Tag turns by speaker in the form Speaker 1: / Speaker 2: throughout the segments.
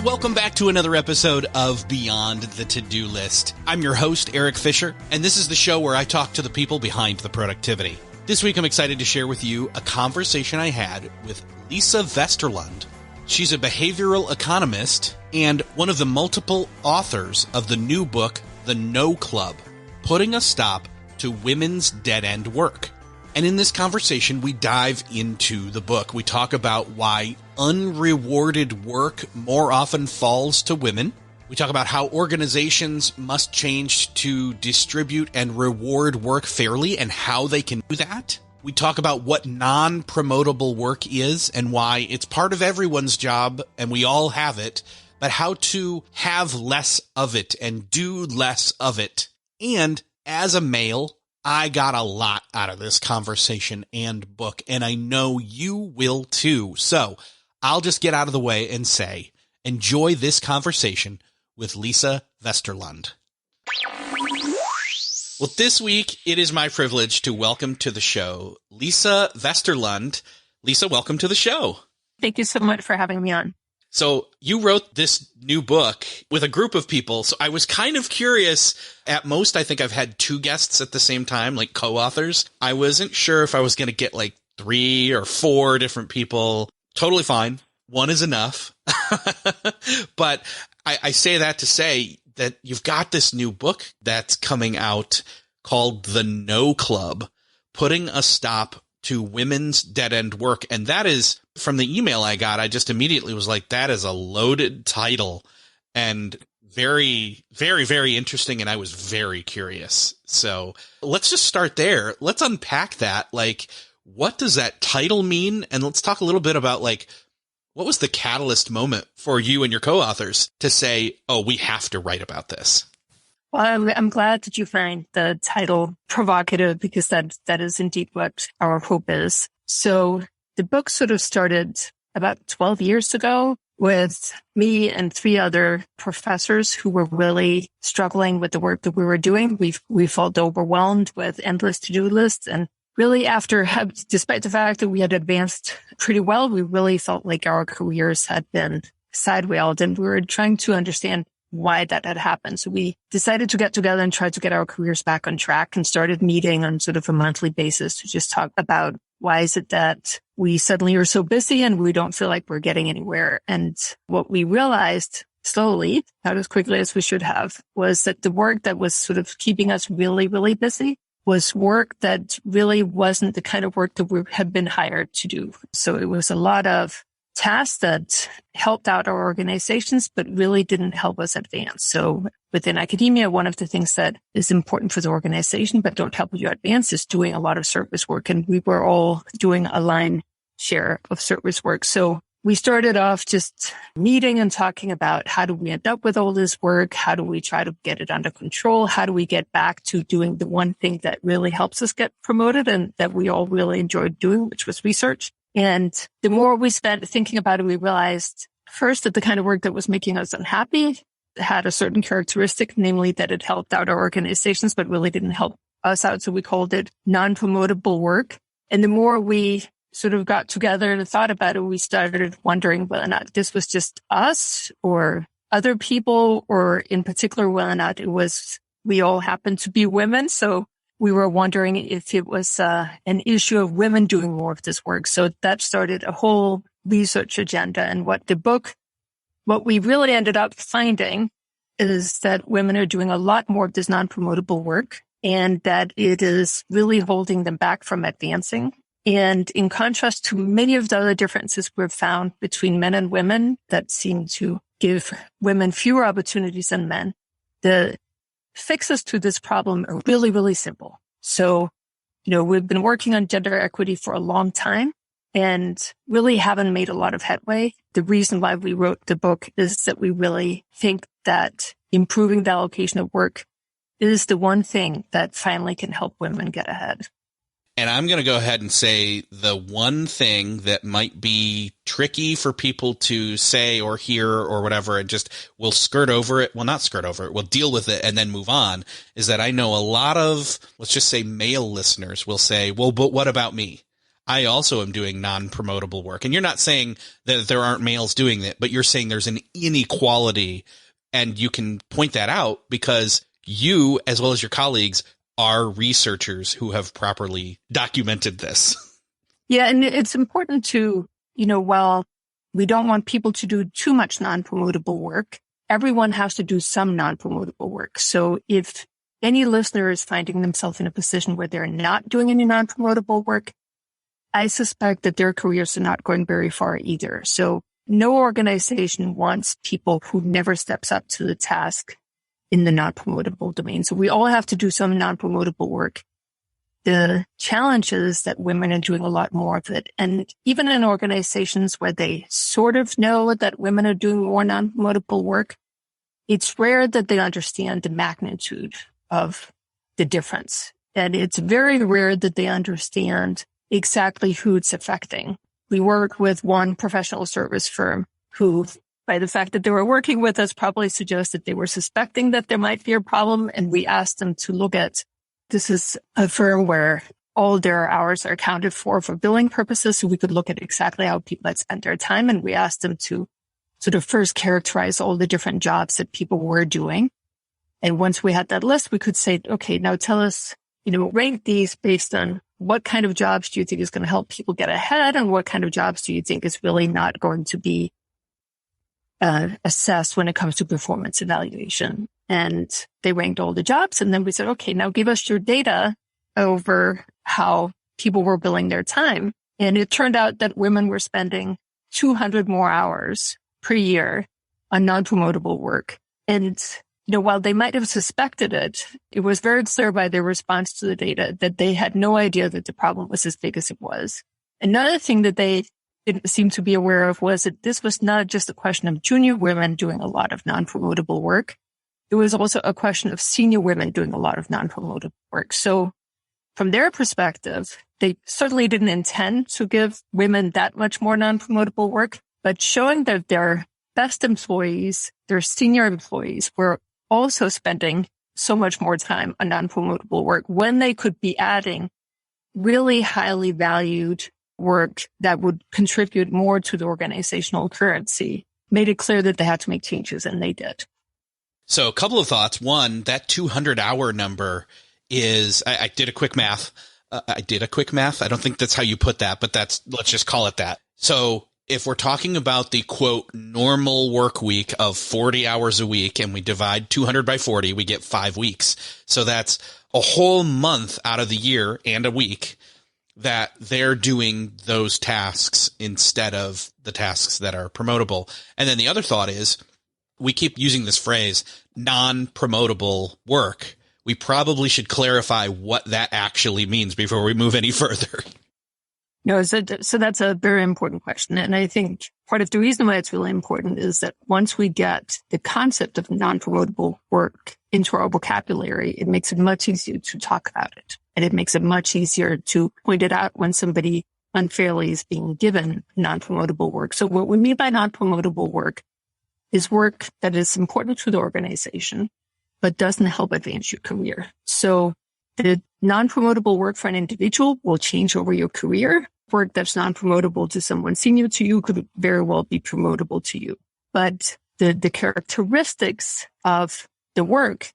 Speaker 1: welcome back to another episode of Beyond the To-Do List. I'm your host, Eric Fisher, and this is the show where I talk to the people behind the productivity. This week, I'm excited to share with you a conversation I had with Lise Vesterlund. She's a behavioral economist and one of the multiple authors of the new book, The No Club, Putting a Stop to Women's Dead-End Work. And in this conversation, we dive into the book. We talk about why unrewarded work more often falls to women. We talk about how organizations must change to distribute and reward work fairly and how they can do that. We talk about what non-promotable work is and why it's part of everyone's job and we all have it, but how to have less of it and do less of it. And as a male, I got a lot out of this conversation and book, and I know you will too. So I'll just get out of the way and say, enjoy this conversation with Lise Vesterlund. Well, this week, it is my privilege to welcome to the show Lise Vesterlund. Lise, welcome to the show.
Speaker 2: Thank you so much for having me on.
Speaker 1: So you wrote this new book with a group of people. So I was kind of curious. At most, I think I've had 2 guests at the same time, like co-authors. I wasn't sure if I was going to get like 3 or 4 different people. Totally fine. 1 is enough. But I say that to say that you've got this new book that's coming out called The No Club, Putting a Stop to Women's Dead-End Work. And that is, from the email I got, I just immediately was like, that is a loaded title and very, very, very interesting. And I was very curious. So let's just start there. Let's unpack that. Like, what does that title mean? And let's talk a little bit about, like, what was the catalyst moment for you and your co-authors to say, oh, we have to write about this?
Speaker 2: Well, I'm glad that you find the title provocative because that is indeed what our hope is. So the book sort of started about 12 years ago with me and 3 other professors who were really struggling with the work that we were doing. We felt overwhelmed with endless to-do lists. And really despite the fact that we had advanced pretty well, we really felt like our careers had been sidewailed and we were trying to understand why that had happened. So we decided to get together and try to get our careers back on track and started meeting on sort of a monthly basis to just talk about why is it that we suddenly are so busy and we don't feel like we're getting anywhere. And what we realized slowly, not as quickly as we should have, was that the work that was sort of keeping us really, really busy was work that really wasn't the kind of work that we had been hired to do. So it was a lot of tasks that helped out our organizations, but really didn't help us advance. So within academia, one of the things that is important for the organization, but don't help you advance is doing a lot of service work. And we were all doing a line share of service work. So we started off just meeting and talking about how do we end up with all this work? How do we try to get it under control? How do we get back to doing the one thing that really helps us get promoted and that we all really enjoyed doing, which was research? And the more we spent thinking about it, we realized first that the kind of work that was making us unhappy had a certain characteristic, namely that it helped out our organizations, but really didn't help us out. So we called it non-promotable work. And the more we sort of got together and thought about it, we started wondering whether or not this was just us or other people, or in particular, whether or not it was, we all happened to be women. So we were wondering if it was an issue of women doing more of this work. So that started a whole research agenda. And what we really ended up finding is that women are doing a lot more of this non-promotable work and that it is really holding them back from advancing. And in contrast to many of the other differences we've found between men and women that seem to give women fewer opportunities than men, the fixes to this problem are really, really simple. So, we've been working on gender equity for a long time and really haven't made a lot of headway. The reason why we wrote the book is that we really think that improving the allocation of work is the one thing that finally can help women get ahead.
Speaker 1: And I'm going to go ahead and say the one thing that might be tricky for people to say or hear or whatever, and just we'll skirt over it. Well, not skirt over it. We'll deal with it and then move on, is that I know a lot of, let's just say, male listeners will say, well, but what about me? I also am doing non-promotable work. And you're not saying that there aren't males doing it, but you're saying there's an inequality, and you can point that out because you, as well as your colleagues, are researchers who have properly documented this.
Speaker 2: Yeah. And it's important to, while we don't want people to do too much non-promotable work, everyone has to do some non-promotable work. So if any listener is finding themselves in a position where they're not doing any non-promotable work, I suspect that their careers are not going very far either. So no organization wants people who never steps up to the task in the non-promotable domain. So we all have to do some non-promotable work. The challenge is that women are doing a lot more of it. And even in organizations where they sort of know that women are doing more non-promotable work, it's rare that they understand the magnitude of the difference. And it's very rare that they understand exactly who it's affecting. We work with one professional service firm who, by the fact that they were working with us, probably suggested they were suspecting that there might be a problem. And we asked them to look at, this is a firm where all their hours are accounted for billing purposes. So we could look at exactly how people had spent their time. And we asked them to sort of first characterize all the different jobs that people were doing. And once we had that list, we could say, okay, now tell us, rank these based on what kind of jobs do you think is going to help people get ahead, and what kind of jobs do you think is really not going to be assessed when it comes to performance evaluation. And they ranked all the jobs. And then we said, okay, now give us your data over how people were billing their time. And it turned out that women were spending 200 more hours per year on non-promotable work. And, while they might have suspected it, it was very clear by their response to the data that they had no idea that the problem was as big as it was. Another thing that they didn't seem to be aware of was that this was not just a question of junior women doing a lot of non-promotable work. It was also a question of senior women doing a lot of non-promotable work. So from their perspective, they certainly didn't intend to give women that much more non-promotable work, but showing that their best employees, their senior employees, were also spending so much more time on non-promotable work when they could be adding really highly valued work that would contribute more to the organizational currency, made it clear that they had to make changes, and they did.
Speaker 1: So a couple of thoughts. One, that 200-hour number is, I did a quick math. I don't think that's how you put that, but let's just call it that. So if we're talking about the quote normal work week of 40 hours a week and we divide 200 by 40, we get 5 weeks. So that's a whole month out of the year and a week that they're doing those tasks instead of the tasks that are promotable. And then the other thought is, we keep using this phrase, non-promotable work. We probably should clarify what that actually means before we move any further.
Speaker 2: No, so that's a very important question. And I think part of the reason why it's really important is that once we get the concept of non-promotable work into our vocabulary, it makes it much easier to talk about it. And it makes it much easier to point it out when somebody unfairly is being given non-promotable work. So what we mean by non-promotable work is work that is important to the organization, but doesn't help advance your career. So the non-promotable work for an individual will change over your career. Work that's non-promotable to someone senior to you could very well be promotable to you. But the characteristics of the work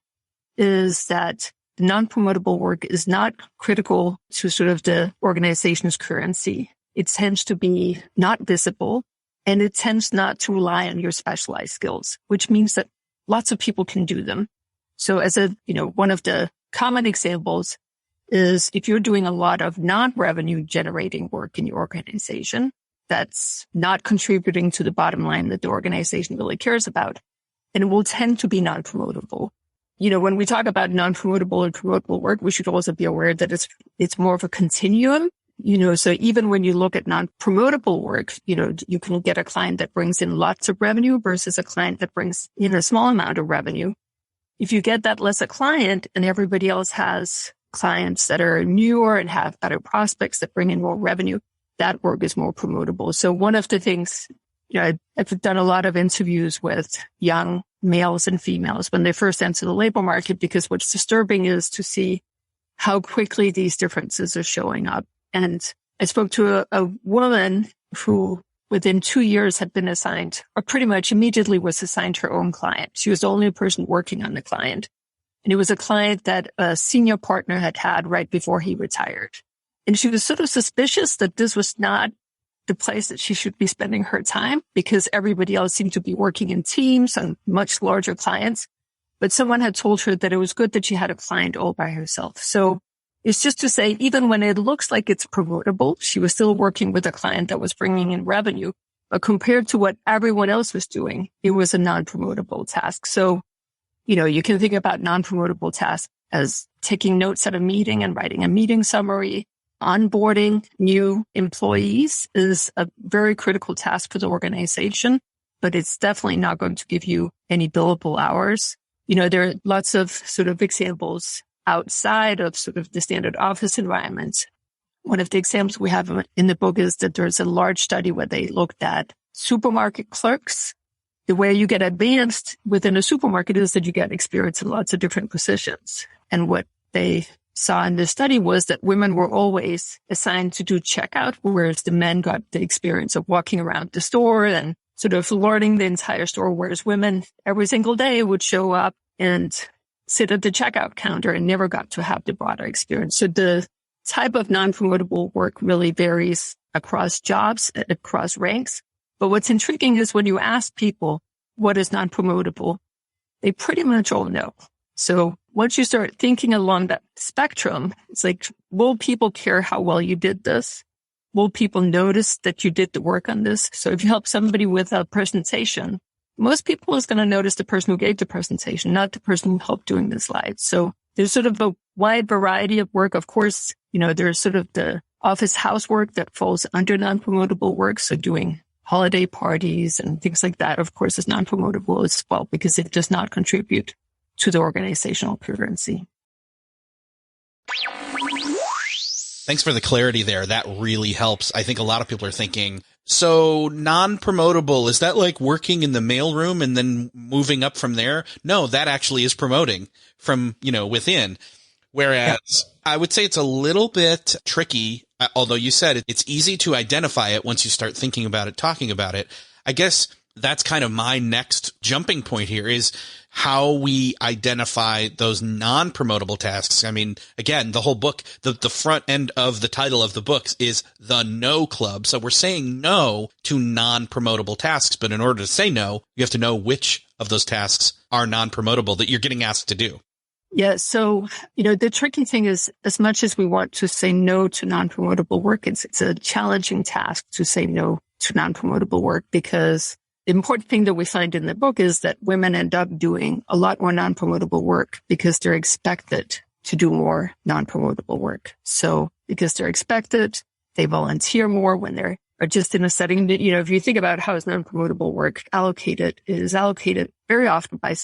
Speaker 2: is that the non-promotable work is not critical to sort of the organization's currency. It tends to be not visible, and it tends not to rely on your specialized skills, which means that lots of people can do them. So as one of the common examples is if you're doing a lot of non-revenue generating work in your organization that's not contributing to the bottom line that the organization really cares about, and it will tend to be non-promotable. When we talk about non-promotable or promotable work, we should also be aware that it's more of a continuum. So even when you look at non-promotable work, you can get a client that brings in lots of revenue versus a client that brings in a small amount of revenue. If you get that less a client and everybody else has clients that are newer and have better prospects that bring in more revenue, that work is more promotable. So one of the things, I've done a lot of interviews with young males and females when they first enter the labor market, because what's disturbing is to see how quickly these differences are showing up. And I spoke to a woman who within 2 years had been assigned, or pretty much immediately was assigned her own client. She was the only person working on the client. And it was a client that a senior partner had right before he retired. And she was sort of suspicious that this was not the place that she should be spending her time because everybody else seemed to be working in teams on much larger clients. But someone had told her that it was good that she had a client all by herself. So it's just to say, even when it looks like it's promotable, she was still working with a client that was bringing in revenue. But compared to what everyone else was doing, it was a non-promotable task. So, you can think about non-promotable tasks as taking notes at a meeting and writing a meeting summary. Onboarding new employees is a very critical task for the organization, but it's definitely not going to give you any billable hours. There are lots of sort of examples outside of sort of the standard office environment. One of the examples we have in the book is that there's a large study where they looked at supermarket clerks. The way you get advanced within a supermarket is that you get experience in lots of different positions. And what they saw in this study was that women were always assigned to do checkout, whereas the men got the experience of walking around the store and sort of learning the entire store, whereas women every single day would show up and sit at the checkout counter and never got to have the broader experience. So the type of non-promotable work really varies across jobs, across ranks. But what's intriguing is when you ask people what is non-promotable, they pretty much all know. So once you start thinking along that spectrum, it's like, will people care how well you did this? Will people notice that you did the work on this? So if you help somebody with a presentation, most people is going to notice the person who gave the presentation, not the person who helped doing the slides. So there's sort of a wide variety of work. Of course, there's sort of the office housework that falls under non-promotable work. So doing holiday parties and things like that, of course, is non-promotable as well because it does not contribute to the organizational currency.
Speaker 1: Thanks for the clarity there. That really helps. I think a lot of people are thinking, so non-promotable, is that like working in the mailroom and then moving up from there? No, that actually is promoting from, within. Whereas I would say it's a little bit tricky, although you said it's easy to identify it once you start thinking about it, talking about it. I guess that's kind of my next jumping point here is how we identify those non-promotable tasks. I mean, again, the whole book, the front end of the title of the book is The No Club. So we're saying no to non-promotable tasks. But in order to say no, you have to know which of those tasks are non-promotable that you're getting asked to do.
Speaker 2: Yeah. So, the tricky thing is as much as we want to say no to non-promotable work, it's a challenging task to say no to non-promotable work because the important thing that we find in the book is that women end up doing a lot more non-promotable work because they're expected to do more non-promotable work. So because they're expected, they volunteer more when they're just in a setting that, if you think about how is non-promotable work allocated, it is allocated very often by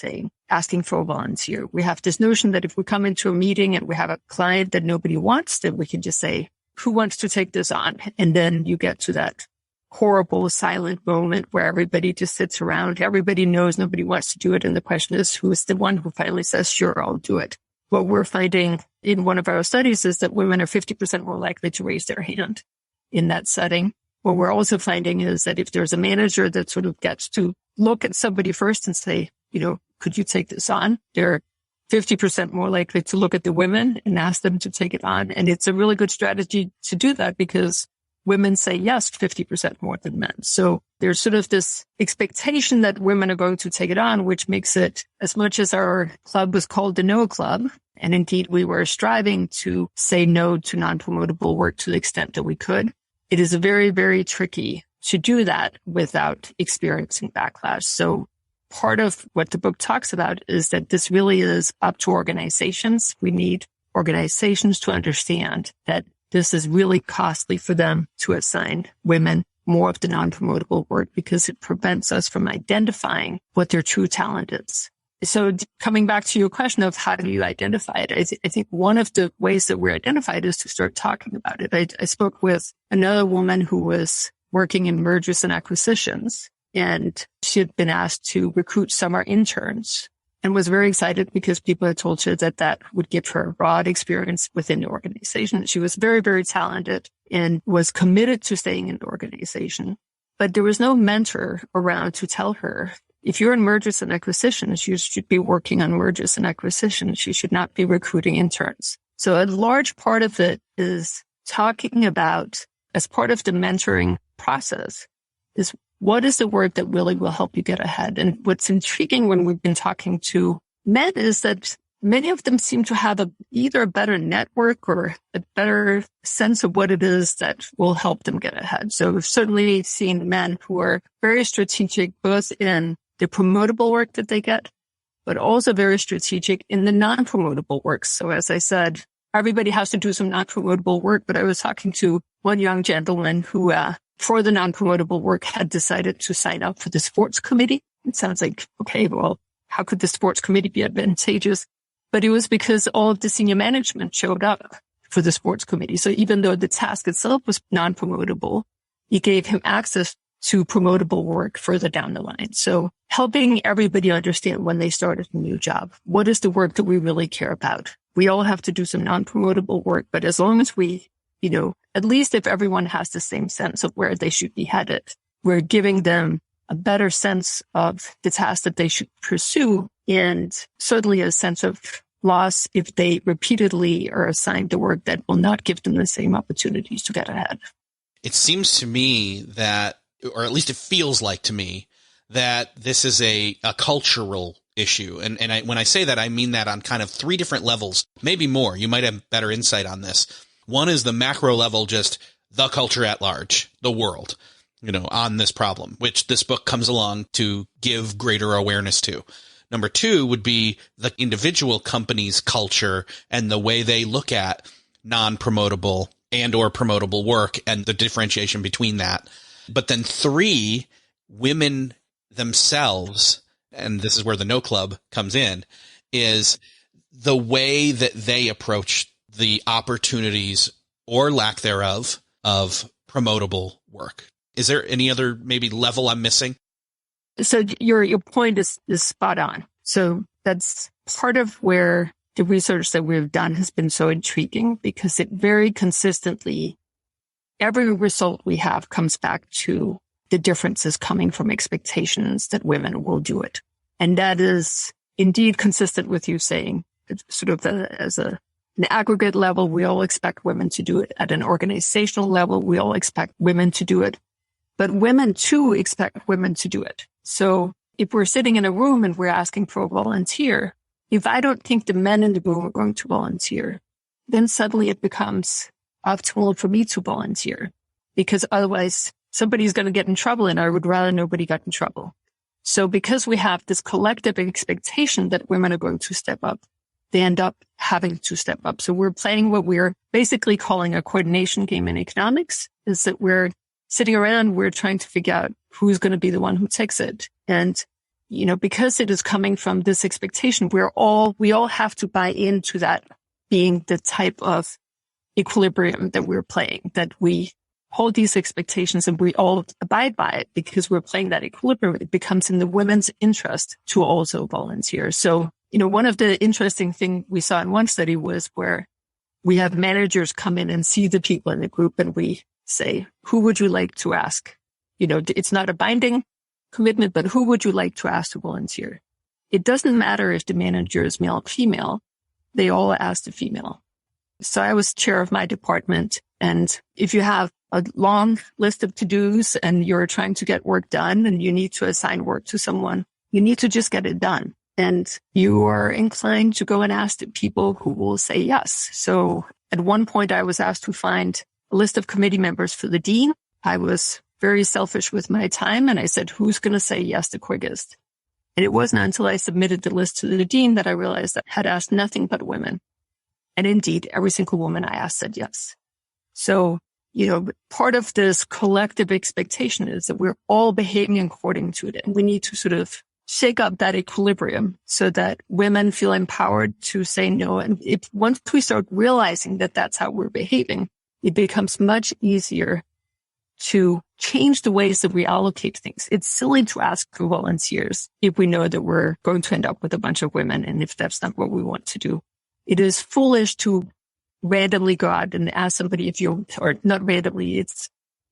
Speaker 2: asking for a volunteer. We have this notion that if we come into a meeting and we have a client that nobody wants, then we can just say, who wants to take this on? And then you get to that horrible silent moment where everybody just sits around. Everybody knows nobody wants to do it. And the question is, who is the one who finally says, sure, I'll do it? What we're finding in one of our studies is that women are 50% more likely to raise their hand in that setting. What we're also finding is that if there's a manager that sort of gets to look at somebody first and say, could you take this on? They're 50% more likely to look at the women and ask them to take it on. And it's a really good strategy to do that because women say yes 50% more than men. So there's sort of this expectation that women are going to take it on, which makes it, as much as our club was called the No Club, and indeed we were striving to say no to non-promotable work to the extent that we could, it is very, very tricky to do that without experiencing backlash. So part of what the book talks about is that this really is up to organizations. We need organizations to understand that this is really costly for them to assign women more of the non-promotable work because it prevents us from identifying what their true talent is. So coming back to your question of how do you identify it, I think one of the ways that we're identified is to start talking about it. I spoke with another woman who was working in mergers and acquisitions, and she had been asked to recruit summer interns. and was very excited because people had told her that that would give her broad experience within the organization. She was very, very talented and was committed to staying in the organization. But there was no mentor around to tell her, if you're in mergers and acquisitions, you should be working on mergers and acquisitions. You should not be recruiting interns. So a large part of it is talking about, as part of the mentoring process, is what is the work that really will help you get ahead? And what's intriguing when we've been talking to men is that many of them seem to have either a better network or a better sense of what it is that will help them get ahead. So we've certainly seen men who are very strategic, both in the promotable work that they get, but also very strategic in the non-promotable work. So as I said, everybody has to do some non-promotable work, but I was talking to one young gentleman who, for the non-promotable work, had decided to sign up for the sports committee. It sounds like, okay, well, how could the sports committee be advantageous? But it was because all of the senior management showed up for the sports committee. So even though the task itself was non-promotable, it gave him access to promotable work further down the line. So helping everybody understand when they started a new job, what is the work that we really care about? We all have to do some non-promotable work, but as long as we, at least if everyone has the same sense of where they should be headed, we're giving them a better sense of the task that they should pursue, and certainly a sense of loss if they repeatedly are assigned the work that will not give them the same opportunities to get ahead.
Speaker 1: It seems to me that, or at least it feels like to me, that this is a cultural issue. And when I say that, I mean that on kind of three different levels, maybe more. You might have better insight on this. One is the macro level, just the culture at large, the world, on this problem, which this book comes along to give greater awareness to. Number two would be the individual company's culture and the way they look at non-promotable and or promotable work and the differentiation between that. But then three, women themselves, and this is where the No Club comes in, is the way that they approach the opportunities or lack thereof of promotable work. Is there any other maybe level I'm missing?
Speaker 2: So your point is spot on. So that's part of where the research that we've done has been so intriguing, because it very consistently, every result we have comes back to the differences coming from expectations that women will do it. And that is indeed consistent with you saying, sort of as an aggregate level, we all expect women to do it. At an organizational level, we all expect women to do it. But women too expect women to do it. So if we're sitting in a room and we're asking for a volunteer, if I don't think the men in the room are going to volunteer, then suddenly it becomes optimal for me to volunteer, because otherwise somebody's going to get in trouble, and I would rather nobody got in trouble. So because we have this collective expectation that women are going to step up, they end up having to step up. So we're playing what we're basically calling a coordination game in economics, is that we're sitting around, we're trying to figure out who's going to be the one who takes it. And, because it is coming from this expectation, we all have to buy into that being the type of equilibrium that we're playing, that we hold these expectations and we all abide by it because we're playing that equilibrium. It becomes in the women's interest to also volunteer. So, one of the interesting things we saw in one study was where we have managers come in and see the people in the group, and we say, who would you like to ask? It's not a binding commitment, but who would you like to ask to volunteer? It doesn't matter if the manager is male or female. They all ask the female. So I was chair of my department. And if you have a long list of to-dos and you're trying to get work done and you need to assign work to someone, you need to just get it done. And you are inclined to go and ask the people who will say yes. So at one point I was asked to find a list of committee members for the dean. I was very selfish with my time, and I said, who's going to say yes the quickest? And it wasn't until I submitted the list to the dean that I realized that I had asked nothing but women. And indeed, every single woman I asked said yes. So, part of this collective expectation is that we're all behaving according to it. And we need to sort of shake up that equilibrium so that women feel empowered to say no. And once we start realizing that that's how we're behaving, it becomes much easier to change the ways that we allocate things. It's silly to ask for volunteers if we know that we're going to end up with a bunch of women and if that's not what we want to do. It is foolish to randomly go out and ask somebody or not randomly,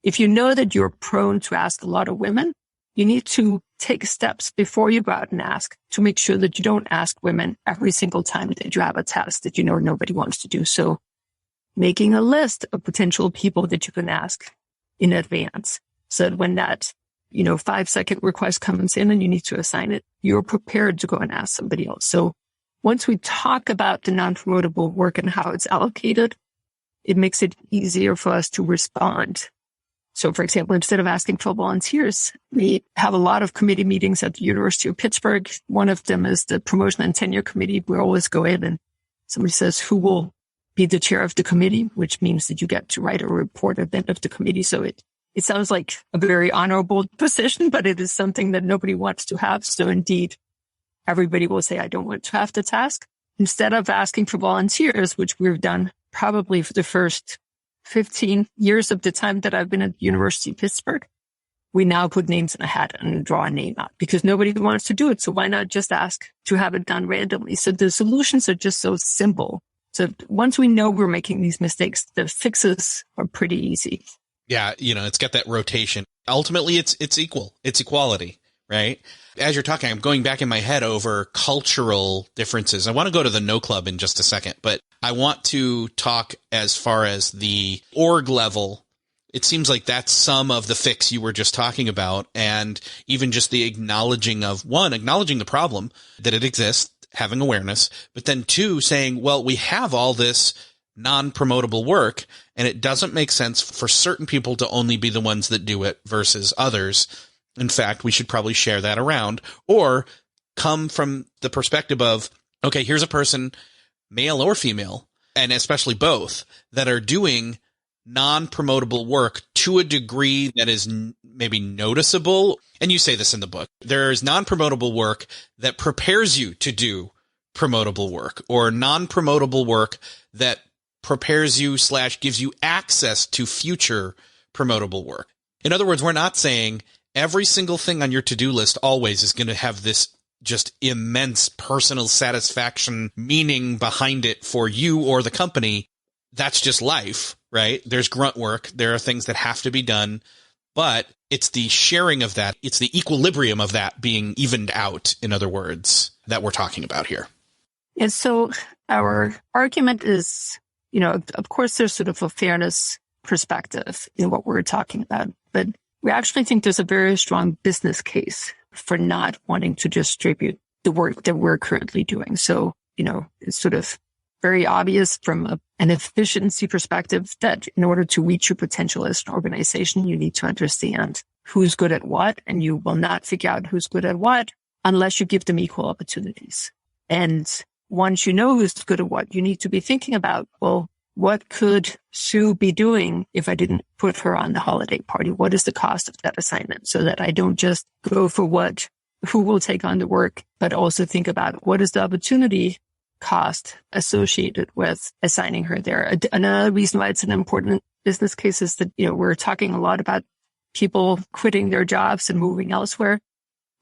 Speaker 2: if you know that you're prone to ask a lot of women, you need to take steps before you go out and ask to make sure that you don't ask women every single time that you have a task that you know nobody wants to do. So making a list of potential people that you can ask in advance so that when that, 5-second request comes in and you need to assign it, you're prepared to go and ask somebody else. So once we talk about the non-promotable work and how it's allocated, it makes it easier for us to respond. So, for example, instead of asking for volunteers, we have a lot of committee meetings at the University of Pittsburg. One of them is the Promotion and Tenure Committee. We always go in and somebody says, who will be the chair of the committee, which means that you get to write a report at the end of the committee. So it sounds like a very honorable position, but it is something that nobody wants to have. So indeed, everybody will say, I don't want to have the task. Instead of asking for volunteers, which we've done probably for the first 15 years of the time that I've been at the University of Pittsburg, we now put names in a hat and draw a name out because nobody wants to do it. So why not just ask to have it done randomly? So the solutions are just so simple. So once we know we're making these mistakes, the fixes are pretty easy.
Speaker 1: Yeah. It's got that rotation. Ultimately, it's equality, right? As you're talking, I'm going back in my head over cultural differences. I want to go to the No Club in just a second, but I want to talk as far as the org level. It seems like that's some of the fix you were just talking about. And even just the acknowledging the problem that it exists, having awareness, but then 2, saying, well, we have all this non-promotable work and it doesn't make sense for certain people to only be the ones that do it versus others. In fact, we should probably share that around or come from the perspective of, okay, here's a person, male or female, and especially both, that are doing non-promotable work to a degree that is maybe noticeable. And you say this in the book. There's non-promotable work that prepares you to do promotable work, or non-promotable work that prepares you / gives you access to future promotable work. In other words, we're not saying every single thing on your to-do list always is going to have this just immense personal satisfaction meaning behind it for you or the company. That's just life, right? There's grunt work. There are things that have to be done, but it's the sharing of that. It's the equilibrium of that being evened out, in other words, that we're talking about here.
Speaker 2: And so our argument is, of course, there's sort of a fairness perspective in what we're talking about, but we actually think there's a very strong business case for not wanting to distribute the work that we're currently doing. So, it's sort of very obvious from an efficiency perspective that in order to reach your potential as an organization, you need to understand who's good at what, and you will not figure out who's good at what unless you give them equal opportunities. And once you know who's good at what, you need to be thinking about, well, what could Sue be doing if I didn't put her on the holiday party? What is the cost of that assignment? So that I don't just go for who will take on the work, but also think about what is the opportunity cost associated with assigning her there. Another reason why it's an important business case is that, we're talking a lot about people quitting their jobs and moving elsewhere.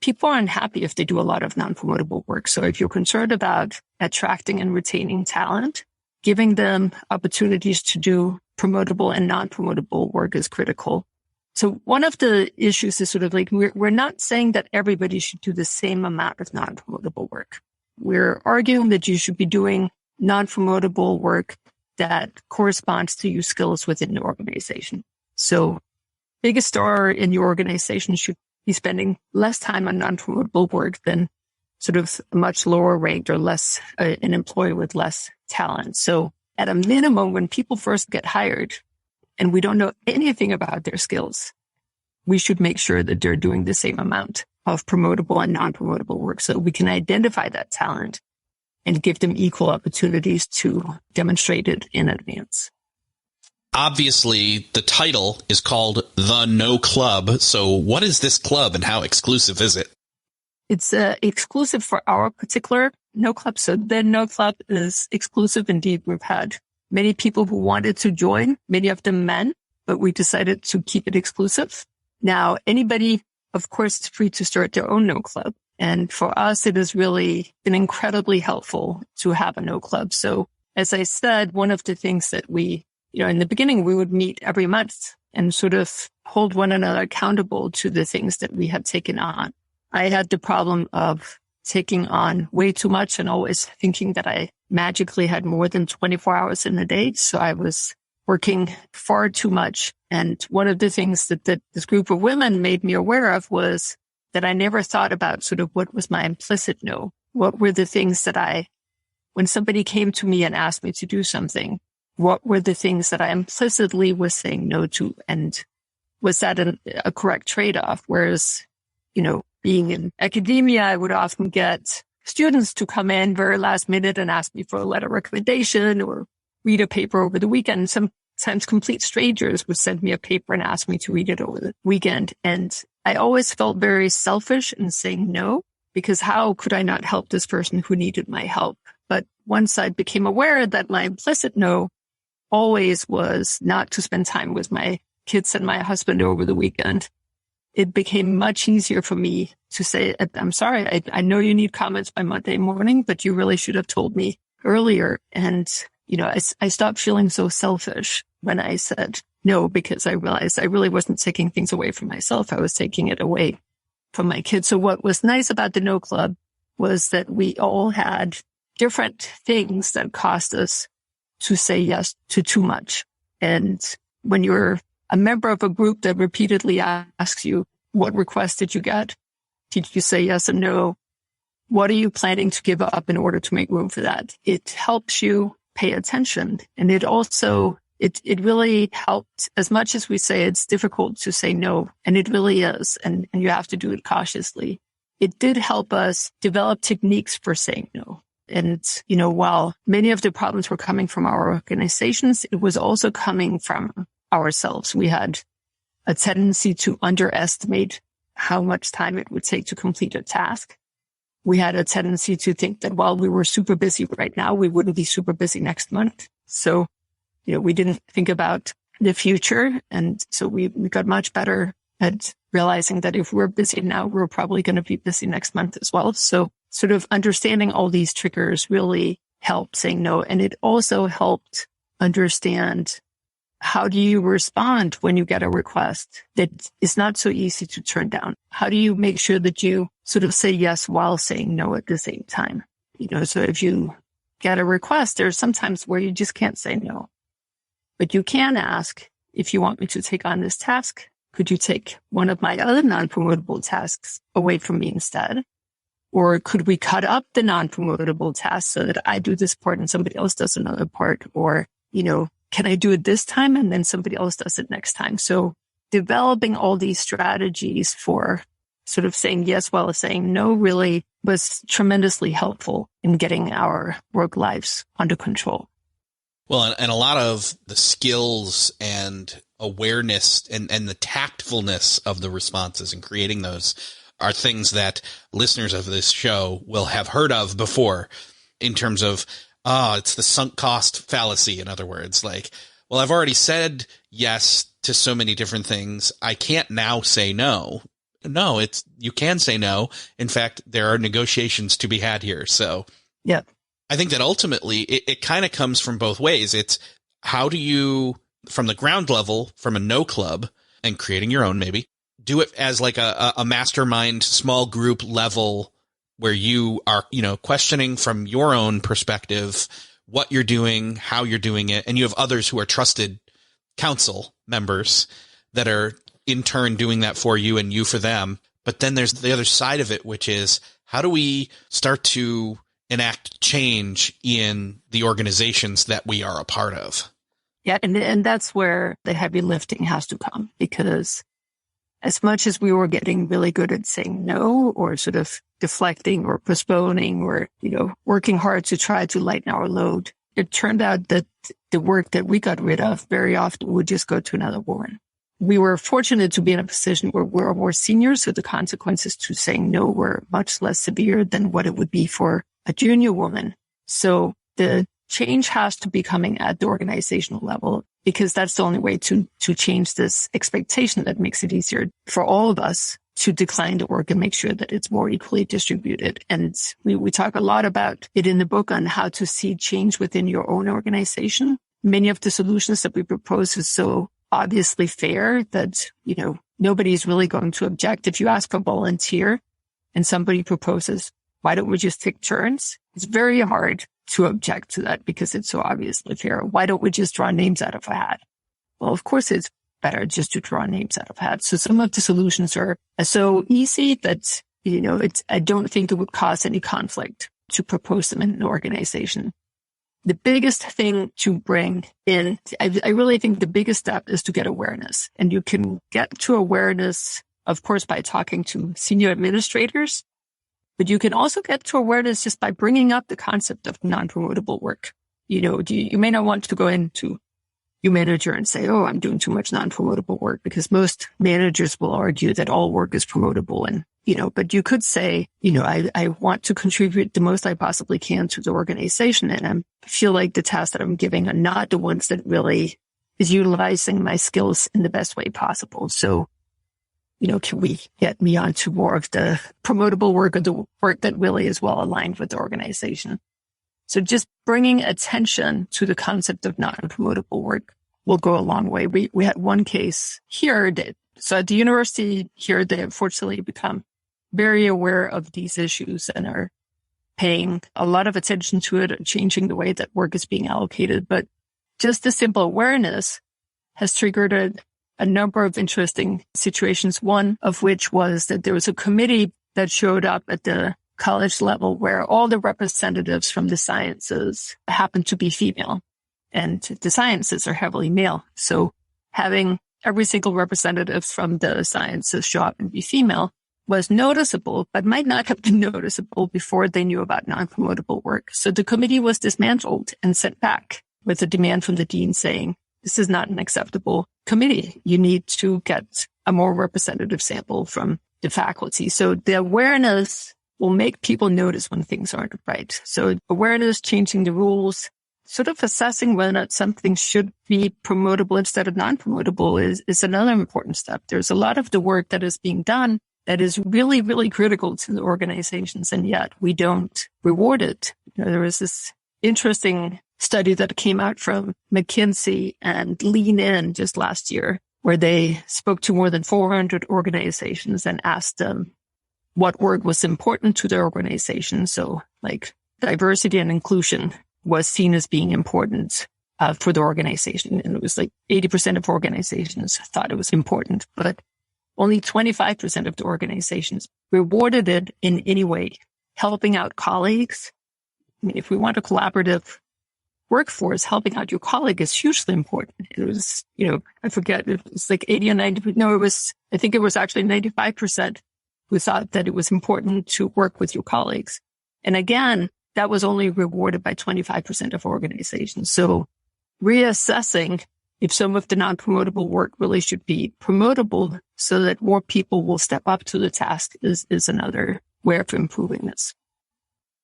Speaker 2: People are unhappy if they do a lot of non-promotable work. So if you're concerned about attracting and retaining talent, giving them opportunities to do promotable and non-promotable work is critical. So one of the issues is sort of like, we're not saying that everybody should do the same amount of non-promotable work. We're arguing that you should be doing non-promotable work that corresponds to your skills within the organization. So biggest star in your organization should be spending less time on non-promotable work than sort of a much lower ranked or less, an employee with less talent. So at a minimum, when people first get hired and we don't know anything about their skills, we should make sure that they're doing the same amount of promotable and non-promotable work so we can identify that talent and give them equal opportunities to demonstrate it in advance.
Speaker 1: Obviously, the title is called The No Club. So what is this club and how exclusive is it?
Speaker 2: It's exclusive for our particular No Club. So the No Club is exclusive indeed. We've had many people who wanted to join, many of them men, but we decided to keep it exclusive. Now, anybody, of course, is free to start their own no club. And for us, it has really been incredibly helpful to have a no club. So as I said, one of the things that we, in the beginning, we would meet every month and sort of hold one another accountable to the things that we had taken on. I had the problem of taking on way too much and always thinking that I magically had more than 24 hours in a day. So I was working far too much. And one of the things that this group of women made me aware of was that I never thought about sort of what was my implicit no. What were the things that when somebody came to me and asked me to do something, what were the things that I implicitly was saying no to? And was that a correct trade-off? Whereas, being in academia, I would often get students to come in very last minute and ask me for a letter of recommendation or read a paper over the weekend. Sometimes complete strangers would send me a paper and ask me to read it over the weekend. And I always felt very selfish in saying no, because how could I not help this person who needed my help? But once I became aware that my implicit no always was not to spend time with my kids and my husband over the weekend, it became much easier for me to say, I'm sorry, I know you need comments by Monday morning, but you really should have told me earlier. And, I stopped feeling so selfish when I said no, because I realized I really wasn't taking things away from myself. I was taking it away from my kids. So what was nice about the No Club was that we all had different things that caused us to say yes to too much. And when you're a member of a group that repeatedly asks you, what request did you get? Did you say yes or no? What are you planning to give up in order to make room for that? It helps you pay attention. And it also, it really helped, as much as we say it's difficult to say no, and it really is, and you have to do it cautiously. It did help us develop techniques for saying no. And, while many of the problems were coming from our organizations, it was also coming from ourselves. We had a tendency to underestimate how much time it would take to complete a task. We had a tendency to think that while we were super busy right now, we wouldn't be super busy next month. So, we didn't think about the future. And so we got much better at realizing that if we're busy now, we're probably going to be busy next month as well. So sort of understanding all these triggers really helped saying no. And it also helped understand, how do you respond when you get a request that is not so easy to turn down? How do you make sure that you sort of say yes while saying no at the same time? So if you get a request, there's sometimes where you just can't say no. But you can ask, if you want me to take on this task, could you take one of my other non-promotable tasks away from me instead? Or could we cut up the non-promotable tasks so that I do this part and somebody else does another part? Or, can I do it this time and then somebody else does it next time? So developing all these strategies for sort of saying yes while saying no really was tremendously helpful in getting our work lives under control.
Speaker 1: Well, and a lot of the skills and awareness and the tactfulness of the responses and creating those are things that listeners of this show will have heard of before, in terms of, it's the sunk cost fallacy. In other words, like, well, I've already said yes to so many different things. I can't now say no. No, you can say no. In fact, there are negotiations to be had here. So
Speaker 2: yeah,
Speaker 1: I think that ultimately it kind of comes from both ways. It's how do you, from the ground level, from a no club and creating your own, maybe do it as like a mastermind, small group level, where you are, questioning from your own perspective what you're doing, how you're doing it. And you have others who are trusted council members that are in turn doing that for you and you for them. But then there's the other side of it, which is, how do we start to enact change in the organizations that we are a part of?
Speaker 2: Yeah. And that's where the heavy lifting has to come, because as much as we were getting really good at saying no, or sort of deflecting or postponing, or, working hard to try to lighten our load, it turned out that the work that we got rid of very often would just go to another woman. We were fortunate to be in a position where we're more senior, so the consequences to saying no were much less severe than what it would be for a junior woman. So the change has to be coming at the organizational level, because that's the only way to change this expectation that makes it easier for all of us to decline the work and make sure that it's more equally distributed. And we talk a lot about it in the book on how to see change within your own organization. Many of the solutions that we propose is so obviously fair that, nobody's really going to object. If you ask for volunteer and somebody proposes, why don't we just take turns? It's very hard to object to that because it's so obviously fair. Why don't we just draw names out of a hat? Well, of course, it's better just to draw names out of hats. So some of the solutions are so easy that, I don't think it would cause any conflict to propose them in an organization. The biggest thing to bring in, I really think the biggest step is to get awareness. And you can get to awareness, of course, by talking to senior administrators, but you can also get to awareness just by bringing up the concept of non-promotable work. You may not want to go into your manager and say, oh, I'm doing too much non-promotable work, because most managers will argue that all work is promotable. And, but you could say, I want to contribute the most I possibly can to the organization. And I feel like the tasks that I'm giving are not the ones that really is utilizing my skills in the best way possible. So, can we get me onto more of the promotable work, or the work that really is well aligned with the organization? So just bringing attention to the concept of non-promotable work will go a long way. We had one case here so at the university here, they unfortunately become very aware of these issues and are paying a lot of attention to it and changing the way that work is being allocated. But just the simple awareness has triggered a number of interesting situations, one of which was that there was a committee that showed up at the college level where all the representatives from the sciences happened to be female, and the sciences are heavily male. So having every single representative from the sciences show up and be female was noticeable, but might not have been noticeable before they knew about non-promotable work. So the committee was dismantled and sent back with a demand from the dean saying, this is not an acceptable committee. You need to get a more representative sample from the faculty. So the awareness will make people notice when things aren't right. So awareness, changing the rules, sort of assessing whether or not something should be promotable instead of non-promotable is another important step. There's a lot of the work that is being done that is really, really critical to the organizations, and yet we don't reward it. There was this interesting study that came out from McKinsey and Gleaned just last year, where they spoke to more than 400 organizations and asked them what work was important to their organization. So like diversity and inclusion was seen as being important for the organization. And it was like 80% of organizations thought it was important, but only 25% of the organizations rewarded it in any way. Helping out colleagues. I mean, if we want a collaborative workforce, helping out your colleague is hugely important. It was, I forget, it was like 80 or 90. No, I think it was actually 95% who thought that it was important to work with your colleagues. And again, that was only rewarded by 25% of organizations. So reassessing if some of the non-promotable work really should be promotable so that more people will step up to the task is another way of improving this.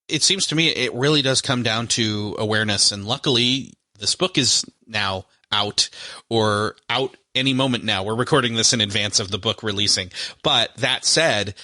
Speaker 1: It seems to me it really does come down to awareness. And luckily, this book is now out any moment now. We're recording this in advance of the book releasing. But that said,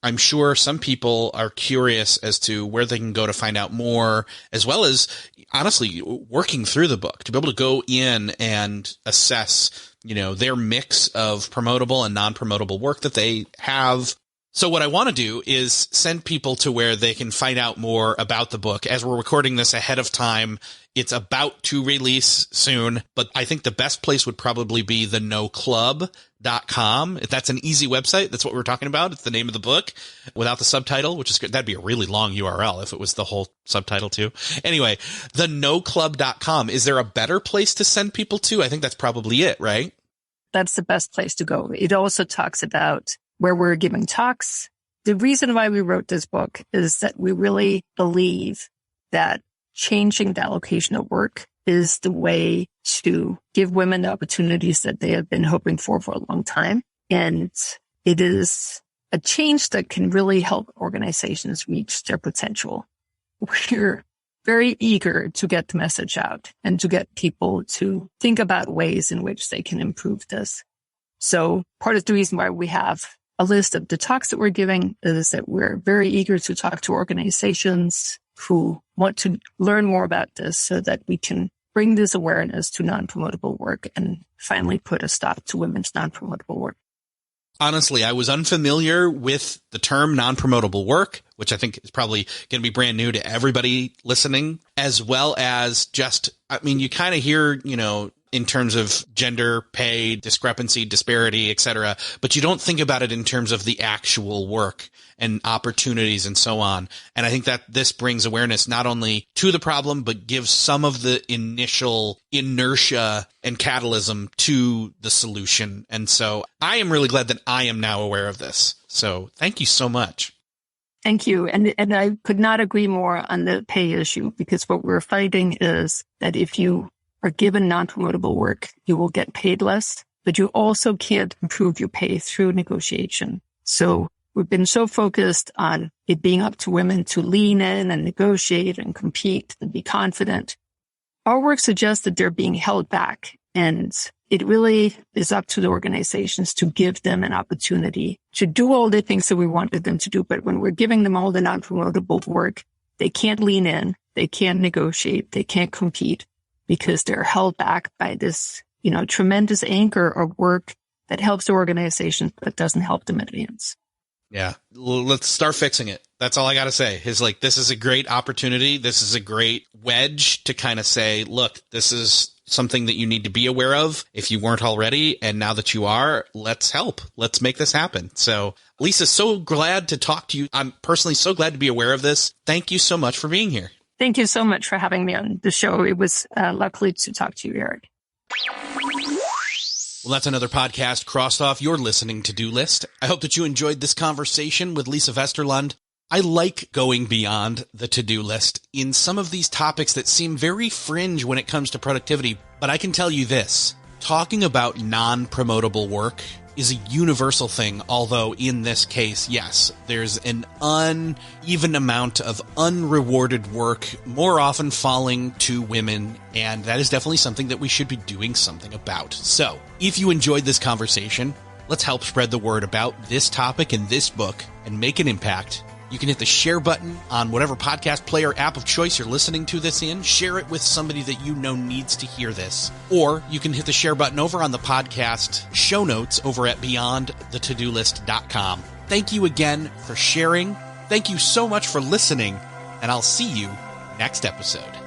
Speaker 1: I'm sure some people are curious as to where they can go to find out more, as well as, honestly, working through the book to be able to go in and assess, their mix of promotable and non-promotable work that they have. So what I want to do is send people to where they can find out more about the book. As we're recording this ahead of time, it's about to release soon, but I think the best place would probably be the noclub.com. If that's an easy website, that's what we're talking about. It's the name of the book without the subtitle, which is good. That'd be a really long URL if it was the whole subtitle too. Anyway, the noclub.com. Is there a better place to send people to? I think that's probably it, right?
Speaker 2: That's the best place to go. It also talks about where we're giving talks. The reason why we wrote this book is that we really believe that changing the allocation of work is the way to give women the opportunities that they have been hoping for a long time. And it is a change that can really help organizations reach their potential. We're very eager to get the message out and to get people to think about ways in which they can improve this. So part of the reason why we have a list of the talks that we're giving is that we're very eager to talk to organizations who want to learn more about this so that we can bring this awareness to non-promotable work and finally put a stop to women's non-promotable work.
Speaker 1: Honestly, I was unfamiliar with the term non-promotable work, which I think is probably going to be brand new to everybody listening, as well as just, I mean, you kind of hear, in terms of gender, pay, discrepancy, disparity, et cetera, but you don't think about it in terms of the actual work and opportunities and so on. And I think that this brings awareness not only to the problem, but gives some of the initial inertia and catalysm to the solution. And so I am really glad that I am now aware of this. So thank you so much.
Speaker 2: Thank you. And I could not agree more on the pay issue, because what we're finding is that if you are given non-promotable work, you will get paid less, but you also can't improve your pay through negotiation. So we've been so focused on it being up to women to lean in and negotiate and compete and be confident. Our work suggests that they're being held back, and it really is up to the organizations to give them an opportunity to do all the things that we wanted them to do. But when we're giving them all the non-promotable work, they can't lean in, they can't negotiate, they can't compete, because they're held back by this, tremendous anchor of work that helps the organization, but doesn't help them advance.
Speaker 1: Yeah. Let's start fixing it. That's all I got to say is this is a great opportunity. This is a great wedge to kind of say, look, this is something that you need to be aware of if you weren't already. And now that you are, let's help. Let's make this happen. So Lisa, so glad to talk to you. I'm personally so glad to be aware of this. Thank you so much for being here.
Speaker 2: Thank you so much for having me on the show. It was lovely to talk to you, Eric.
Speaker 1: Well, that's another podcast crossed off your listening to-do list. I hope that you enjoyed this conversation with Lise Vesterlund. I like going beyond the to-do list in some of these topics that seem very fringe when it comes to productivity. But I can tell you this, talking about non-promotable work is a universal thing, although in this case, yes, there's an uneven amount of unrewarded work more often falling to women, and that is definitely something that we should be doing something about. So, if you enjoyed this conversation, let's help spread the word about this topic and this book and make an impact. You can hit the share button on whatever podcast player app of choice you're listening to this in. Share it with somebody that you know needs to hear this. Or you can hit the share button over on the podcast show notes over at beyondthetodolist.com. Thank you again for sharing. Thank you so much for listening, and I'll see you next episode.